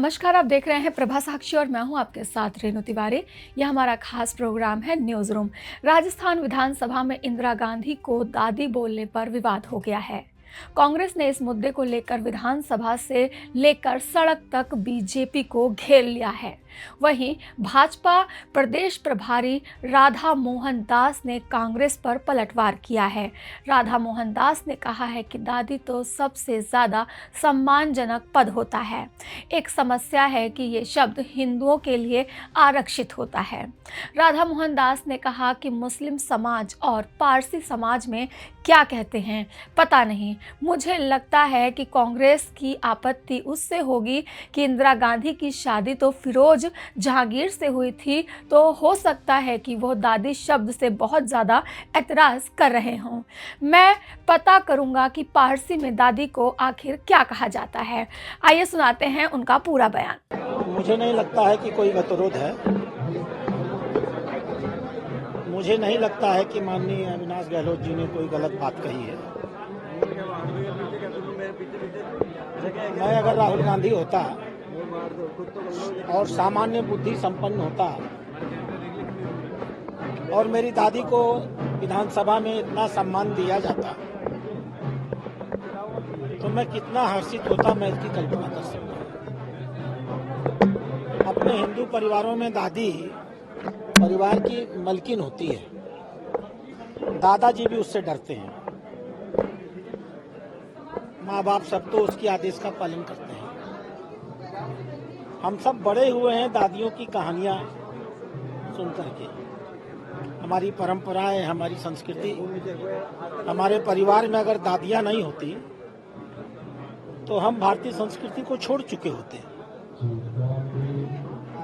नमस्कार, आप देख रहे हैं प्रभा साक्षी और मैं हूं आपके साथ रेणु तिवारी। यह हमारा खास प्रोग्राम है न्यूज़ रूम। राजस्थान विधानसभा में इंदिरा गांधी को दादी बोलने पर विवाद हो गया है। कांग्रेस ने इस मुद्दे को लेकर विधानसभा से लेकर सड़क तक बीजेपी को घेर लिया है। वहीं भाजपा प्रदेश प्रभारी राधा मोहन दास ने कांग्रेस पर पलटवार किया है। राधा मोहन दास ने कहा है कि दादी तो सबसे ज़्यादा सम्मानजनक पद होता है। एक समस्या है कि ये शब्द हिंदुओं के लिए आरक्षित होता है। राधा मोहन दास ने कहा कि मुस्लिम समाज और पारसी समाज में क्या कहते हैं पता नहीं। मुझे लगता है कि कांग्रेस की आपत्ति उससे होगी कि इंदिरा गांधी की शादी तो फिरोज जहांगीर से हुई थी, तो हो सकता है कि वो दादी शब्द से बहुत ज़्यादा एतराज़ कर रहे हों। मैं पता करूंगा कि पारसी में दादी को आखिर क्या कहा जाता है। आइए सुनाते हैं उनका पूरा बयान। मुझे नहीं लगता है कि कोई गतिरोध है। मुझे नहीं लगता है कि माननीय अविनाश गहलोत जी ने कोई गलत बात कही है। मैं अगर राहुल गांधी होता और सामान्य बुद्धि संपन्न होता और मेरी दादी को विधानसभा में इतना सम्मान दिया जाता तो मैं कितना हर्षित होता, मैं इसकी कल्पना कर सकता हूँ। अपने हिंदू परिवारों में दादी परिवार की मलकिन होती है। दादाजी भी उससे डरते हैं। माँ बाप सब तो उसके आदेश का पालन करते हैं। हम सब बड़े हुए हैं दादियों की कहानियां सुन करके। हमारी परंपराएं, हमारी संस्कृति, हमारे परिवार में अगर दादियां नहीं होती तो हम भारतीय संस्कृति को छोड़ चुके होते।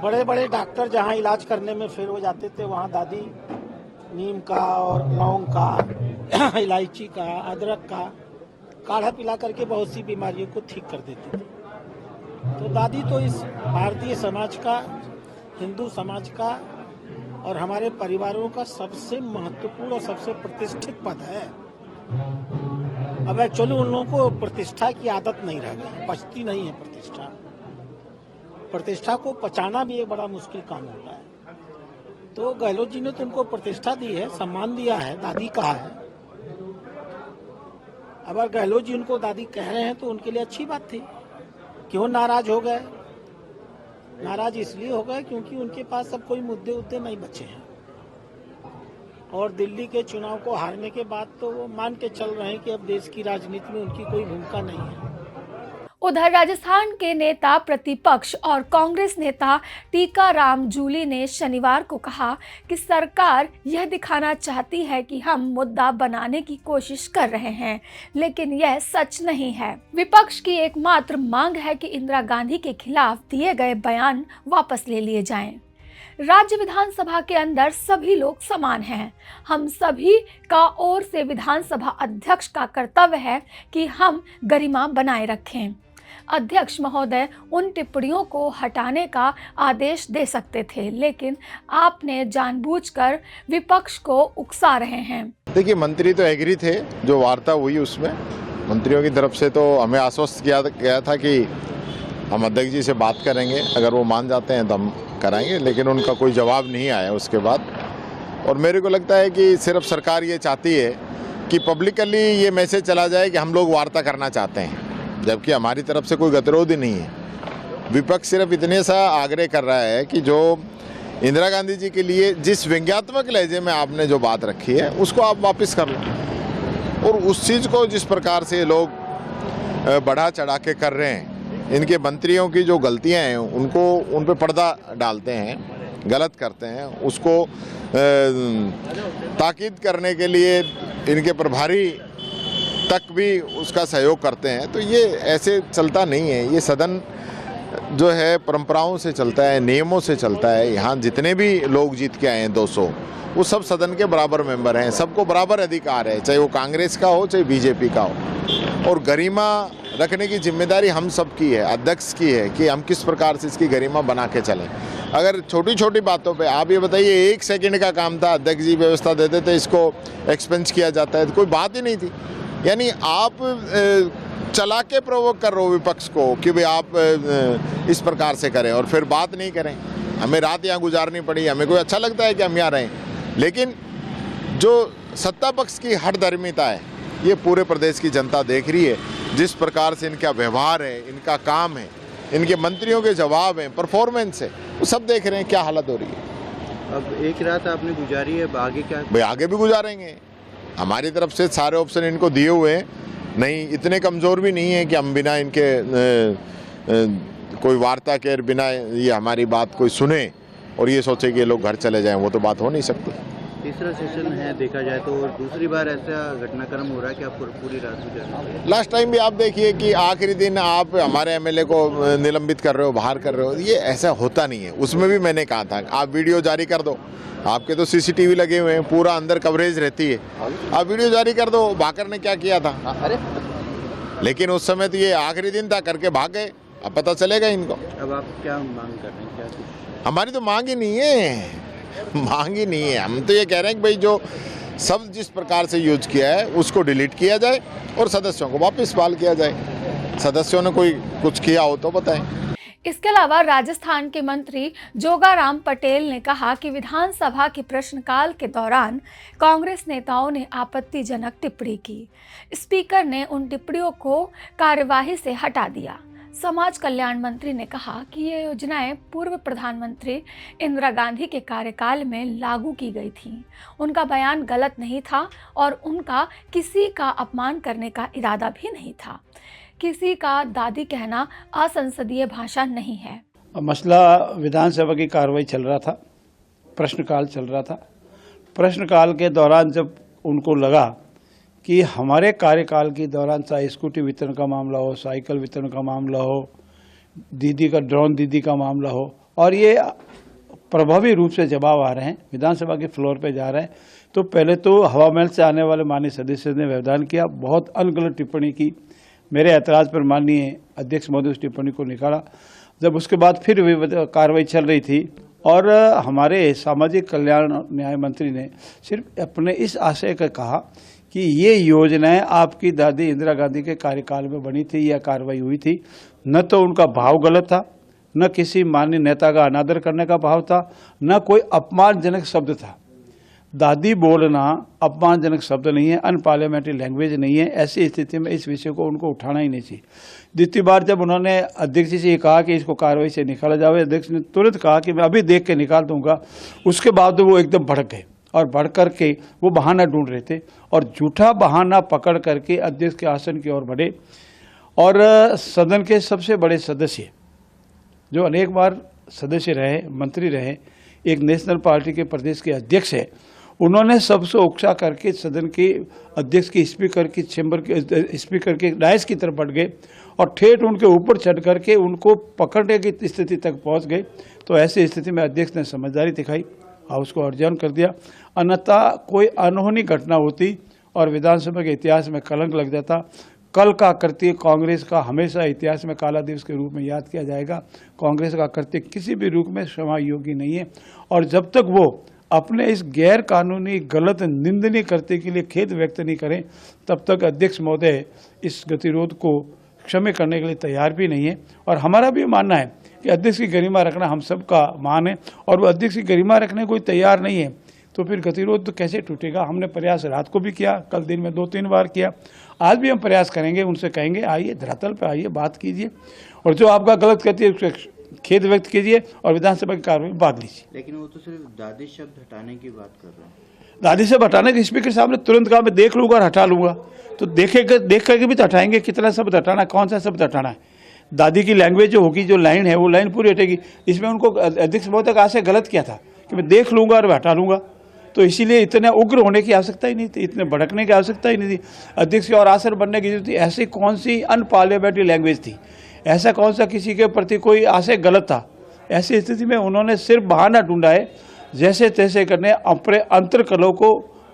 बड़े बड़े डॉक्टर जहां इलाज करने में फेल हो जाते थे, वहां दादी नीम का और लौंग का, इलायची का, अदरक का काढ़ा पिला करके बहुत सी बीमारियों को ठीक कर देती थी। तो दादी तो इस भारतीय समाज का, हिंदू समाज का और हमारे परिवारों का सबसे महत्वपूर्ण और सबसे प्रतिष्ठित पद है। अब एक्चुअली उन लोगों को प्रतिष्ठा की आदत नहीं रह गई, पचती नहीं है प्रतिष्ठा। प्रतिष्ठा को पचाना भी एक बड़ा मुश्किल काम होता है। तो गहलोत जी ने तो उनको प्रतिष्ठा दी है, सम्मान दिया है, दादी कहा है। अगर गहलोत जी उनको दादी कह रहे हैं तो उनके लिए अच्छी बात थी। क्यों नाराज हो गए? नाराज इसलिए हो गए क्योंकि उनके पास अब कोई मुद्दे नहीं बचे हैं। और दिल्ली के चुनाव को हारने के बाद तो वो मान के चल रहे हैं कि अब देश की राजनीति में उनकी कोई भूमिका नहीं है। उधर राजस्थान के नेता प्रतिपक्ष और कांग्रेस नेता टीकाराम जूली ने शनिवार को कहा कि सरकार यह दिखाना चाहती है कि हम मुद्दा बनाने की कोशिश कर रहे हैं, लेकिन यह सच नहीं है। विपक्ष की एकमात्र मांग है कि इंदिरा गांधी के खिलाफ दिए गए बयान वापस ले लिए जाएं। राज्य विधानसभा के अंदर सभी लोग समान हैं। हम सभी का ओर से विधानसभा अध्यक्ष का कर्तव्य है कि हम गरिमा बनाए रखें। अध्यक्ष महोदय उन टिप्पणियों को हटाने का आदेश दे सकते थे, लेकिन आपने जानबूझकर विपक्ष को उकसा रहे हैं। देखिए, मंत्री तो एग्री थे। जो वार्ता हुई उसमें मंत्रियों की तरफ से तो हमें आश्वस्त किया गया था कि हम अध्यक्ष जी से बात करेंगे, अगर वो मान जाते हैं तो हम कराएंगे, लेकिन उनका कोई जवाब नहीं आया उसके बाद। और मेरे को लगता है कि सिर्फ सरकार ये चाहती है कि पब्लिकली ये मैसेज चला जाए कि हम लोग वार्ता करना चाहते हैं, जबकि हमारी तरफ से कोई गतिरोध ही नहीं है। विपक्ष सिर्फ इतने सा आग्रह कर रहा है कि जो इंदिरा गांधी जी के लिए जिस व्यंग्यात्मक लहजे में आपने जो बात रखी है उसको आप वापस कर लो। और उस चीज़ को जिस प्रकार से लोग बढ़ा चढ़ा के कर रहे हैं, इनके मंत्रियों की जो गलतियां हैं उनको उन पे पर्दा डालते हैं, गलत करते हैं, उसको ताकीद करने के लिए इनके प्रभारी तक भी उसका सहयोग करते हैं। तो ये ऐसे चलता नहीं है। ये सदन जो है परंपराओं से चलता है, नियमों से चलता है। यहाँ जितने भी लोग जीत के आए हैं 200, वो सब सदन के बराबर मेंबर हैं। सबको बराबर अधिकार है, चाहे वो कांग्रेस का हो चाहे बीजेपी का हो। और गरिमा रखने की जिम्मेदारी हम सब की है, अध्यक्ष की है कि हम किस प्रकार से इसकी गरिमा बना के चलें। अगर छोटी छोटी बातों पे आप ये बताइए, 1 सेकंड का काम था, अध्यक्ष जी व्यवस्था देते थे, इसको एक्सपेंस किया जाता है, तो कोई बात ही नहीं थी। यानी आप चला के प्रोवोक कर रहे हो विपक्ष को कि भाई आप इस प्रकार से करें और फिर बात नहीं करें। हमें रात यहाँ गुजारनी पड़ी, हमें कोई अच्छा लगता है कि हम यहाँ रहें, लेकिन जो सत्ता पक्ष की हठधर्मिता है ये पूरे प्रदेश की जनता देख रही है। जिस प्रकार से इनका व्यवहार है, इनका काम है, इनके मंत्रियों के जवाब हैं, परफॉर्मेंस है, वो सब देख रहे हैं क्या हालत हो रही है। अब एक रात आपने गुजारी है, आगे क्या? भाई आगे भी गुजारेंगे, हमारी तरफ से सारे ऑप्शन इनको दिए हुए हैं। नहीं, इतने कमज़ोर भी नहीं है कि हम बिना इनके कोई वार्ता के बिना ये हमारी बात कोई सुने और ये सोचे कि ये लोग घर चले जाएं, वो तो बात हो नहीं सकती। तीसरा सेशन है देखा जाए तो, और दूसरी बार ऐसा घटनाक्रम हो रहा है कि आप पूरी रात गुजारना। लास्ट टाइम भी आप देखिए कि आखिरी दिन आप हमारे एमएलए को निलंबित कर रहे हो, बाहर कर रहे हो, ये ऐसा होता नहीं है। उसमें भी मैंने कहा था आप वीडियो जारी कर दो, आपके तो सीसीटीवी लगे हुए हैं, पूरा अंदर कवरेज रहती है, आप वीडियो जारी कर दो। भाकर ने क्या किया था, अरे लेकिन उस समय तो ये आखिरी दिन था, करके भाग गए, अब पता चलेगा इनको। अब आप क्या मांग कर रहे हैं, क्या कुछ? हमारी तो मांग ही नहीं है, मांग ही नहीं है। हम तो ये कह रहे हैं कि भाई जो शब्द जिस प्रकार से यूज किया है उसको डिलीट किया जाए और सदस्यों को वापस बहाल किया जाए। सदस्यों ने कोई कुछ किया हो तो बताएं। इसके अलावा राजस्थान के मंत्री जोगाराम पटेल ने कहा कि विधानसभा के प्रश्नकाल के दौरान कांग्रेस नेताओं ने आपत्तिजनक टिप्पणी की। स्पीकर ने उन टिप्पणियों को कार्यवाही से हटा दिया। समाज कल्याण मंत्री ने कहा कि ये योजनाएं पूर्व प्रधानमंत्री इंदिरा गांधी के कार्यकाल में लागू की गई थीं। उनका बयान गलत नहीं था और उनका किसी का अपमान करने का इरादा भी नहीं था। किसी का दादी कहना असंसदीय भाषा नहीं है। मसला विधानसभा की कार्रवाई चल रहा था, प्रश्नकाल चल रहा था। प्रश्नकाल के दौरान जब उनको लगा कि हमारे कार्यकाल के दौरान चाहे स्कूटी वितरण का मामला हो, साइकिल वितरण का मामला हो, दीदी का ड्रोन दीदी का मामला हो, और ये प्रभावी रूप से जवाब आ रहे हैं, विधानसभा के फ्लोर पे जा रहे हैं, तो पहले तो हवा महल से आने वाले माननीय सदस्य ने व्यवधान किया, बहुत अनगलत टिप्पणी की। मेरे ऐतराज़ पर माननीय अध्यक्ष महोदय उस टिप्पणी को निकाला। जब उसके बाद फिर कार्रवाई चल रही थी और हमारे सामाजिक कल्याण न्याय मंत्री ने सिर्फ अपने इस आशय का कहा कि ये योजनाएं आपकी दादी इंदिरा गांधी के कार्यकाल में बनी थी या कार्रवाई हुई थी। न तो उनका भाव गलत था, न किसी माननीय नेता का अनादर करने का भाव था, न कोई अपमानजनक शब्द था। दादी बोलना अपमानजनक शब्द नहीं है, अनपार्लियामेंट्री लैंग्वेज नहीं है। ऐसी स्थिति में इस विषय को उनको उठाना ही नहीं चाहिए। द्वितीय बार जब उन्होंने अध्यक्ष जी से कहा कि इसको कार्रवाई से निकाला जाए, अध्यक्ष ने तुरंत कहा कि मैं अभी देख के निकाल दूंगा। उसके बाद वो एकदम भड़क गए और बढ़ करके वो बहाना ढूंढ रहे थे और झूठा बहाना पकड़ करके अध्यक्ष के आसन की ओर बढ़े। और सदन के सबसे बड़े सदस्य जो अनेक बार सदस्य रहे, मंत्री रहे, एक नेशनल पार्टी के प्रदेश के अध्यक्ष है, उन्होंने सबसे उकसा करके सदन के अध्यक्ष की स्पीकर की चैम्बर के स्पीकर के डायस की तरफ बढ़ गए और ठेठ उनके ऊपर चढ़ करके उनको पकड़ने की स्थिति तक पहुंच गए। तो ऐसी स्थिति में अध्यक्ष ने समझदारी दिखाई और उसको अर्जन कर दिया, अन्यथा कोई अनहोनी घटना होती और विधानसभा के इतिहास में कलंक लग जाता। कल का कृत्य कांग्रेस का हमेशा इतिहास में काला दिवस के रूप में याद किया जाएगा। कांग्रेस का कृत्य किसी भी रूप में क्षमा योग्य नहीं है और जब तक वो अपने इस गैर कानूनी गलत निंदनीय कृत्य के लिए खेद व्यक्त नहीं करें तब तक अध्यक्ष महोदय इस गतिरोध को क्षमा करने के लिए तैयार भी नहीं है। और हमारा भी मानना है कि अध्यक्ष की गरिमा रखना हम सबका मान है और वो अध्यक्ष की गरिमा रखने कोई तैयार नहीं है तो फिर गतिरोध तो कैसे टूटेगा। हमने प्रयास रात को भी किया, कल दिन में 2-3 बार किया, आज भी हम प्रयास करेंगे। उनसे कहेंगे आइए धरातल पे आइए, बात कीजिए और जो आपका गलत कहती है उससे खेद व्यक्त कीजिए और विधानसभा की कार्रवाई में भाग लीजिए। लेकिन वो तो सिर्फ दादी शब्द हटाने की बात कर रहे हैं। दादी से हटाने के स्पीकर साहब ने तुरंत कहा मैं देख लूंगा और हटा लूंगा। तो देख करके भी तो हटाएंगे, कितना शब्द हटाना, कौन सा शब्द हटाना है। दादी की लैंग्वेज जो होगी, जो लाइन है वो लाइन पूरी हटेगी। इसमें उनको अध्यक्ष महोदय का आशय गलत किया था कि मैं देख लूंगा और हटा लूंगा, तो इसीलिए इतने उग्र होने की आवश्यकता ही नहीं थी, इतने भड़कने की आवश्यकता ही नहीं थी। अध्यक्ष की और आसन बनने की जरूरत थी। ऐसी कौन सी अनपार्लियामेंट्री लैंग्वेज थी, ऐसा कौन सा किसी के प्रति कोई आशय गलत था। ऐसी स्थिति में उन्होंने सिर्फ बहाना ढूंढा है जैसे तैसे करने अपने अंतर्कलों को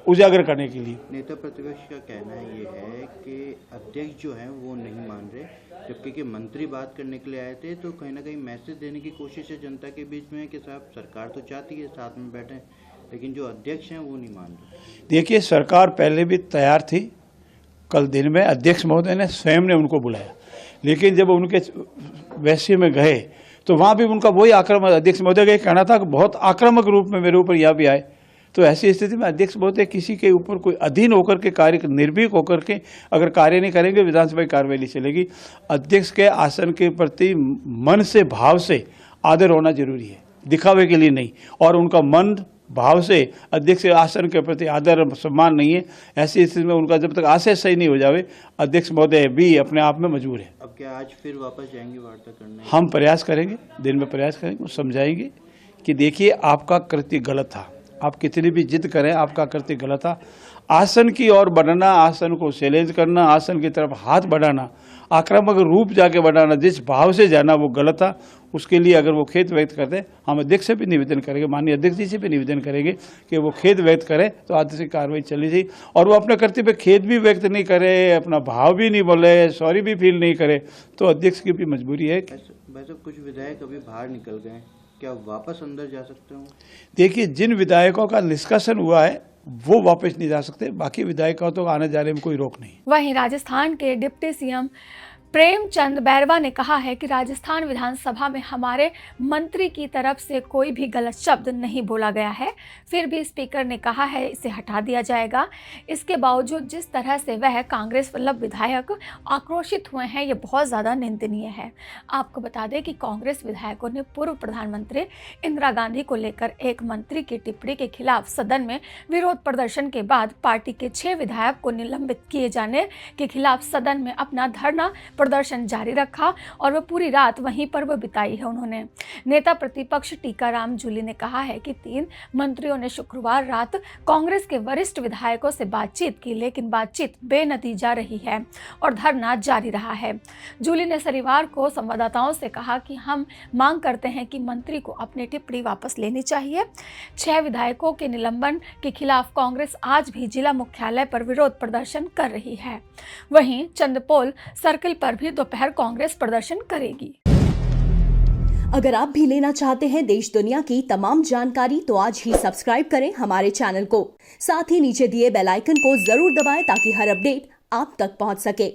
उजागर करने के लिए। नेता प्रतिपक्ष का कहना ये है कि अध्यक्ष जो है वो नहीं मान रहे, जबकि कि मंत्री बात करने के लिए आए थे तो कहीं ना कहीं मैसेज देने की कोशिश है जनता के बीच में कि साहब सरकार तो चाहती है साथ में बैठे, लेकिन जो अध्यक्ष हैं वो नहीं मान रहे। देखिए सरकार पहले भी तैयार थी, कल दिन में अध्यक्ष महोदय ने स्वयं ने उनको बुलाया, लेकिन जब उनके वैसे में गए तो वहाँ भी उनका वही आक्रामक, अध्यक्ष महोदय का ये कहना था कि बहुत आक्रामक रूप में मेरे ऊपर यहाँ भी आए। तो ऐसी स्थिति में अध्यक्ष महोदय किसी के ऊपर कोई अधीन होकर के कार्य, निर्भीक होकर के अगर कार्य नहीं करेंगे, विधानसभा की कार्रवाई चलेगी। अध्यक्ष के आसन के प्रति मन से, भाव से आदर होना जरूरी है, दिखावे के लिए नहीं। और उनका मन भाव से अध्यक्ष के आसन के प्रति आदर सम्मान नहीं है। ऐसी स्थिति में उनका जब तक आशय सही नहीं हो जावे, अध्यक्ष महोदय भी अपने आप में मजबूर है। अब क्या आज फिर वापस जाएंगे वार्ता करने? हम प्रयास करेंगे, दिन में प्रयास करेंगे, समझाएंगे कि देखिए आपका कृत्य गलत था, आप कितनी भी जिद करें आपका कृत्य गलत था। आसन की ओर बढ़ना, आसन को चैलेंज करना, आसन की तरफ हाथ बढ़ाना, आक्रामक रूप जाके बढ़ाना, जिस भाव से जाना वो गलत था। उसके लिए अगर वो खेद व्यक्त करते हैं, हम अध्यक्ष से भी निवेदन करेंगे, माननीय अध्यक्ष जी से भी निवेदन करेंगे कि वो खेद व्यक्त करें तो आज से कार्रवाई चली जाए। और वो अपने कर्तव्य पे खेद भी व्यक्त नहीं करे, अपना भाव भी नहीं बोले, सॉरी भी फील नहीं करे, तो अध्यक्ष की भी मजबूरी है। वैसे कुछ विधायक अभी बाहर निकल गए, क्या वापस अंदर जा सकते हो? देखिए, जिन विधायकों का निष्कासन हुआ है वो वापस नहीं जा सकते, बाकी विधायकों तो आने जाने में कोई रोक नहीं। वहीं राजस्थान के डिप्टी सीएम प्रेमचंद बैरवा ने कहा है कि राजस्थान विधानसभा में हमारे मंत्री की तरफ से कोई भी गलत शब्द नहीं बोला गया है, फिर भी स्पीकर ने कहा है इसे हटा दिया जाएगा। इसके बावजूद जिस तरह से वह कांग्रेस वल्लभ विधायक आक्रोशित हुए हैं, ये बहुत ज़्यादा निंदनीय है। आपको बता दें कि कांग्रेस विधायकों ने पूर्व प्रधानमंत्री इंदिरा गांधी को लेकर एक मंत्री की टिप्पणी के खिलाफ सदन में विरोध प्रदर्शन के बाद पार्टी के 6 विधायक को निलंबित किए जाने के खिलाफ सदन में अपना धरना प्रदर्शन जारी रखा और वह पूरी रात वहीं पर वह बिताई है। उन्होंने नेता प्रतिपक्ष टीकाराम जूली ने कहा है कि 3 मंत्रियों ने शुक्रवार रात कांग्रेस के वरिष्ठ विधायकों से बातचीत की, लेकिन बातचीत बेनतीजा रही है और धरना जारी रहा है। जूली ने शनिवार को संवाददाताओं से कहा कि हम मांग करते हैं कि मंत्री को अपनी टिप्पणी वापस लेनी चाहिए। 6 विधायकों के निलंबन के खिलाफ कांग्रेस आज भी जिला मुख्यालय पर विरोध प्रदर्शन कर रही है। वहीं चंद्रपोल सर्किल पर भी दोपहर कांग्रेस प्रदर्शन करेगी। अगर आप भी लेना चाहते हैं देश दुनिया की तमाम जानकारी तो आज ही सब्सक्राइब करें हमारे चैनल को। साथ ही नीचे दिए बेल आइकन को जरूर दबाएं ताकि हर अपडेट आप तक पहुंच सके।